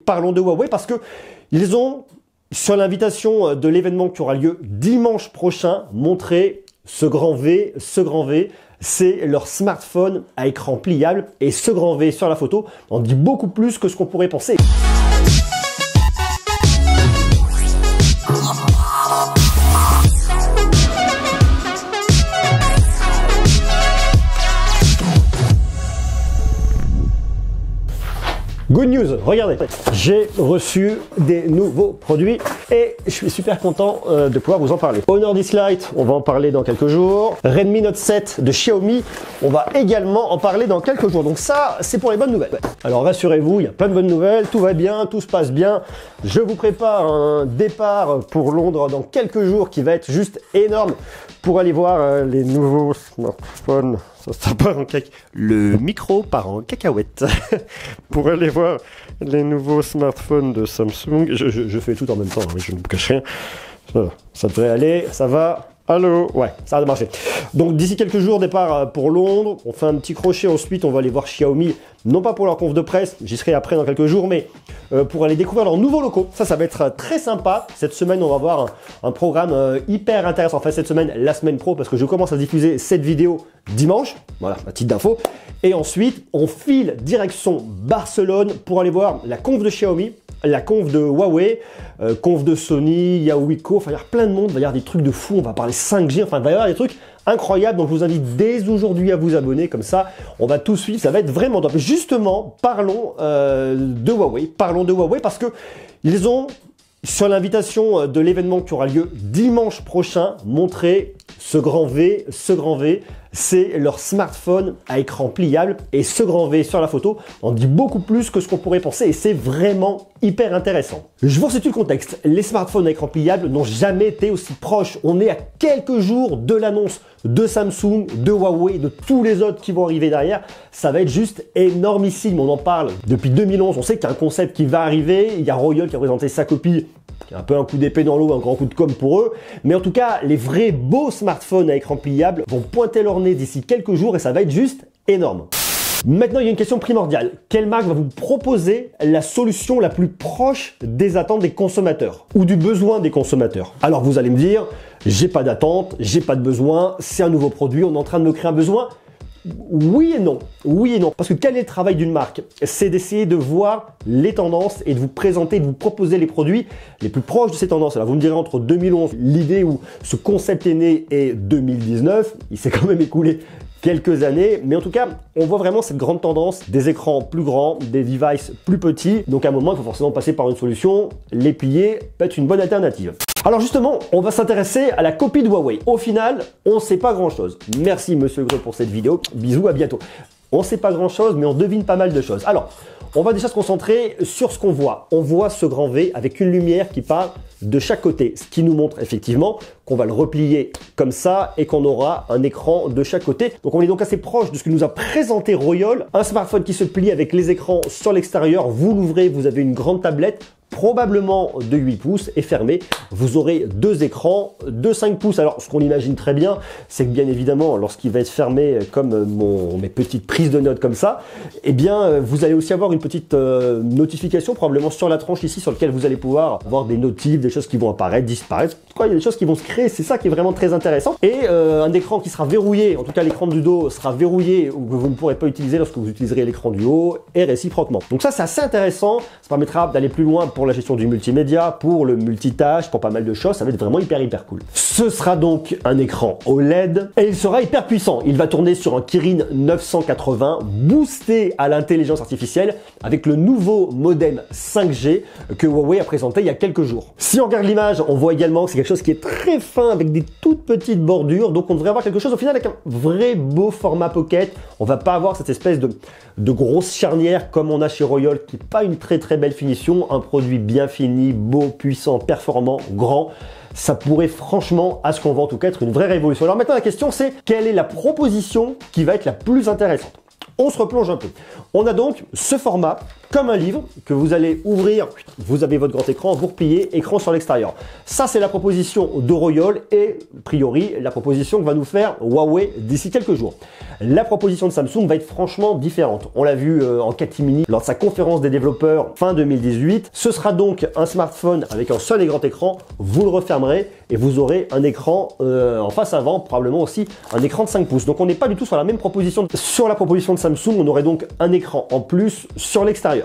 Parlons de Huawei parce que ils ont, sur l'invitation de l'événement qui aura lieu dimanche prochain, montré ce grand V, c'est leur smartphone à écran pliable. Et ce grand V sur la photo en dit beaucoup plus que ce qu'on pourrait penser. Good news, regardez, j'ai reçu des nouveaux produits et je suis super content de pouvoir vous en parler. Honor 10 Lite, on va en parler dans quelques jours. Redmi Note 7 de Xiaomi, on va également en parler dans quelques jours. Donc ça, c'est pour les bonnes nouvelles. Alors rassurez-vous, il y a plein de bonnes nouvelles, tout va bien, tout se passe bien. Je vous prépare un départ pour Londres dans quelques jours qui va être juste énorme pour aller voir les nouveaux smartphones. Ça part en le micro part en cacahuète pour aller voir les nouveaux smartphones de Samsung. Je fais tout en même temps, hein, je ne vous cache rien. Ça devrait aller, ça va. Allô? Ouais, ça va marcher. Donc d'ici quelques jours, départ pour Londres. On fait un petit crochet, ensuite on va aller voir Xiaomi. Non pas pour leur conf de presse, j'y serai après dans quelques jours, mais pour aller découvrir leurs nouveaux locaux. Ça va être très sympa. Cette semaine, on va voir un programme hyper intéressant. Enfin, cette semaine, la semaine pro, parce que je commence à diffuser cette vidéo dimanche. Voilà, à titre d'info. Et ensuite, on file direction Barcelone pour aller voir la conf de Xiaomi, la conf de Huawei, conf de Sony, Yaoico, enfin il y a plein de monde, il va y avoir des trucs de fou, on va parler 5G, enfin il va y avoir des trucs incroyables, donc je vous invite dès aujourd'hui à vous abonner, comme ça on va tout suivre, ça va être vraiment top. Justement, parlons de Huawei parce que ils ont, sur l'invitation de l'événement qui aura lieu dimanche prochain, montré ce grand V, c'est leur smartphone à écran pliable. Et ce grand V sur la photo en dit beaucoup plus que ce qu'on pourrait penser et c'est vraiment hyper intéressant. Je vous resitue le contexte. Les smartphones à écran pliable n'ont jamais été aussi proches. On est à quelques jours de l'annonce de Samsung, de Huawei, de tous les autres qui vont arriver derrière. Ça va être juste énormissime. On en parle depuis 2011. On sait qu'il y a un concept qui va arriver. Il y a Royol qui a présenté sa copie. Un peu un coup d'épée dans l'eau, un grand coup de com pour eux. Mais en tout cas, les vrais beaux smartphones à écran pliable vont pointer leur nez d'ici quelques jours et ça va être juste énorme. Maintenant, il y a une question primordiale. Quelle marque va vous proposer la solution la plus proche des attentes des consommateurs ou du besoin des consommateurs? Alors vous allez me dire, j'ai pas d'attente, j'ai pas de besoin, c'est un nouveau produit, on est en train de me créer un besoin. Oui et non, parce que quel est le travail d'une marque? C'est d'essayer de voir les tendances et de vous présenter, de vous proposer les produits les plus proches de ces tendances. Alors vous me direz entre 2011, l'idée où ce concept est né, et 2019, il s'est quand même écoulé quelques années, mais en tout cas, on voit vraiment cette grande tendance des écrans plus grands, des devices plus petits. Donc à un moment, il faut forcément passer par une solution. Les plier peut être une bonne alternative. Alors justement, on va s'intéresser à la copie de Huawei. Au final, on ne sait pas grand-chose. Merci Monsieur Gros pour cette vidéo. Bisous, à bientôt. On ne sait pas grand-chose, mais on devine pas mal de choses. Alors, on va déjà se concentrer sur ce qu'on voit. On voit ce grand V avec une lumière qui part de chaque côté, ce qui nous montre effectivement qu'on va le replier comme ça et qu'on aura un écran de chaque côté. Donc on est donc assez proche de ce que nous a présenté Royol. Un smartphone qui se plie avec les écrans sur l'extérieur. Vous l'ouvrez, vous avez une grande tablette, probablement de 8 pouces et fermé. Vous aurez deux écrans de 5 pouces. Alors ce qu'on imagine très bien, c'est que bien évidemment, lorsqu'il va être fermé comme mes petites prises de notes comme ça, eh bien vous allez aussi avoir une petite notification probablement sur la tranche ici, sur laquelle vous allez pouvoir voir des notifs, des choses qui vont apparaître, disparaître. En tout cas, il y a des choses qui vont se créer, c'est ça qui est vraiment très intéressant. Et un écran qui sera verrouillé, en tout cas l'écran du dos sera verrouillé ou que vous ne pourrez pas utiliser lorsque vous utiliserez l'écran du haut et réciproquement. Donc ça, c'est assez intéressant. Ça permettra d'aller plus loin pour la gestion du multimédia, pour le multitâche, pour pas mal de choses. Ça va être vraiment hyper cool. Ce sera donc un écran OLED et il sera hyper puissant. Il va tourner sur un Kirin 980 boosté à l'intelligence artificielle avec le nouveau modem 5G que Huawei a présenté il y a quelques jours. Si on regarde l'image, on voit également que c'est quelque chose qui est très fin avec des toutes petites bordures. Donc on devrait avoir quelque chose au final avec un vrai beau format pocket. On va pas avoir cette espèce de grosse charnière comme on a chez Royol qui n'est pas une très belle finition. Un produit bien fini, beau, puissant, performant, grand. Ça pourrait franchement, à ce qu'on voit en tout cas, être une vraie révolution. Alors maintenant la question c'est, quelle est la proposition qui va être la plus intéressante? On se replonge un peu. On a donc ce format comme un livre que vous allez ouvrir, vous avez votre grand écran, vous repliez, écran sur l'extérieur. Ça, c'est la proposition de Royole et, a priori, la proposition que va nous faire Huawei d'ici quelques jours. La proposition de Samsung va être franchement différente. On l'a vu en catimini lors de sa conférence des développeurs fin 2018. Ce sera donc un smartphone avec un seul et grand écran. Vous le refermerez et vous aurez un écran en face avant, probablement aussi un écran de 5 pouces. Donc on n'est pas du tout sur la même proposition. Sur la proposition de Samsung, on aurait donc un écran en plus sur l'extérieur.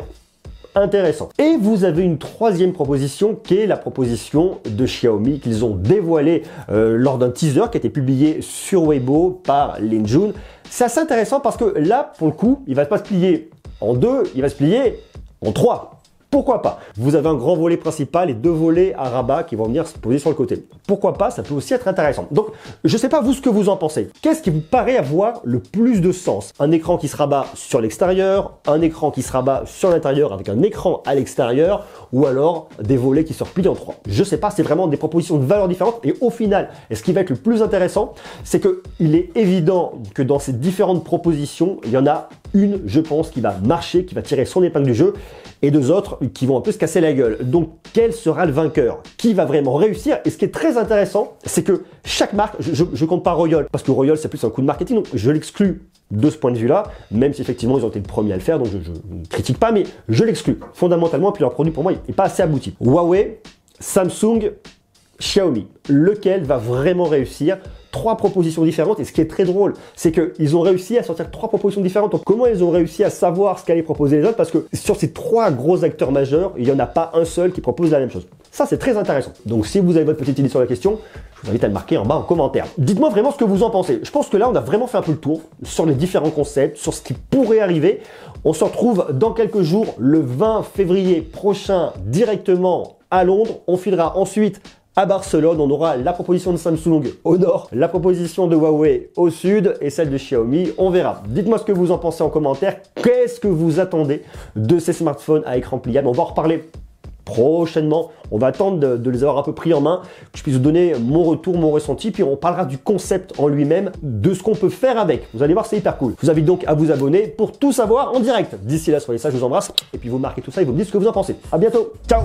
Intéressant. Et vous avez une troisième proposition qui est la proposition de Xiaomi qu'ils ont dévoilée lors d'un teaser qui a été publié sur Weibo par Lin Jun. C'est assez intéressant parce que là, pour le coup, il ne va pas se plier en deux, il va se plier en trois. Pourquoi pas? Vous avez un grand volet principal et deux volets à rabat qui vont venir se poser sur le côté. Pourquoi pas? Ça peut aussi être intéressant. Donc, je ne sais pas vous ce que vous en pensez. Qu'est-ce qui vous paraît avoir le plus de sens? Un écran qui se rabat sur l'extérieur, un écran qui se rabat sur l'intérieur avec un écran à l'extérieur, ou alors des volets qui se replient en trois. Je ne sais pas, c'est vraiment des propositions de valeurs différentes. Et au final, et ce qui va être le plus intéressant, c'est qu'il est évident que dans ces différentes propositions, il y en a une, je pense, qui va marcher, qui va tirer son épingle du jeu, et deux autres qui vont un peu se casser la gueule. Donc, quel sera le vainqueur? Qui va vraiment réussir? Et ce qui est très intéressant, c'est que chaque marque, je compte pas Royole, parce que Royole, c'est plus un coup de marketing, donc je l'exclus de ce point de vue-là, même si effectivement, ils ont été les premiers à le faire, donc je ne critique pas, mais je l'exclus fondamentalement, et puis leur produit, pour moi, n'est pas assez abouti. Huawei, Samsung, Xiaomi, lequel va vraiment réussir? Trois propositions différentes, et ce qui est très drôle, c'est qu'ils ont réussi à sortir trois propositions différentes. Donc comment ils ont réussi à savoir ce qu'allaient proposer les autres? Parce que sur ces trois gros acteurs majeurs, il n'y en a pas un seul qui propose la même chose. Ça, c'est très intéressant. Donc si vous avez votre petite idée sur la question, je vous invite à le marquer en bas en commentaire. Dites-moi vraiment ce que vous en pensez. Je pense que là, on a vraiment fait un peu le tour sur les différents concepts, sur ce qui pourrait arriver. On se retrouve dans quelques jours, le 20 février prochain, directement à Londres. On filera ensuite à Barcelone, on aura la proposition de Samsung au nord, la proposition de Huawei au sud et celle de Xiaomi, on verra. Dites-moi ce que vous en pensez en commentaire. Qu'est-ce que vous attendez de ces smartphones à écran pliable? On va en reparler prochainement. On va attendre de les avoir un peu pris en main, que je puisse vous donner mon retour, mon ressenti, puis on parlera du concept en lui-même, de ce qu'on peut faire avec. Vous allez voir, c'est hyper cool. Je vous invite donc à vous abonner pour tout savoir en direct. D'ici là, soyez sages, je vous embrasse, et puis vous marquez tout ça et vous me dites ce que vous en pensez. À bientôt, ciao!